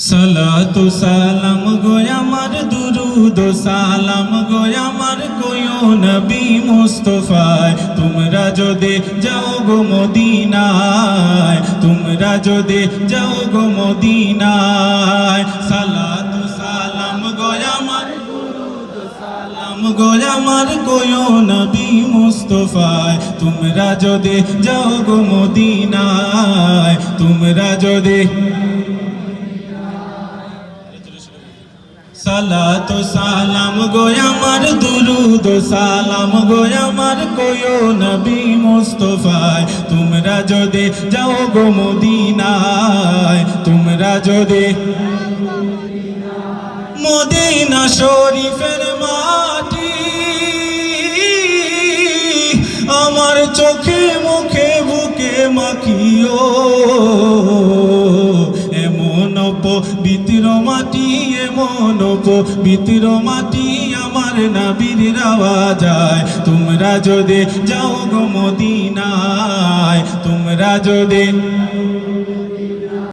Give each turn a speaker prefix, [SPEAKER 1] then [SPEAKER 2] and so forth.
[SPEAKER 1] সালাতু সালাম গো আমার দুরুদ সালাম গো আমার কোয়ো নবী মুস্তাফায় তোমরা যদি যাও গো মদিনায় তোমরা যদি যাও গো মদিনায় সালাতু সালাম গো আমার দুরুদ সালাম গো আমার কোয়ো নবী মুস্তাফায় তোমরা যদি যাও গো মদিনায় তোমরা যদি সালাতু সালাম গো আমার দুরুদ সালাম গো আমার কোয়ো নবী মুস্তাফায় তোমরা যদি যাও গো মদিনায় তোমরা যদি মদিনা শরীফের মাটি আমার চোখে মুখে বুকে মাখিও এমন পবিত্র মাটি এমন পবিত্র মাটি আমার নবীর রাওয়া যায় তোমরা যদি যাও গো মদিনায় তোমরা যদি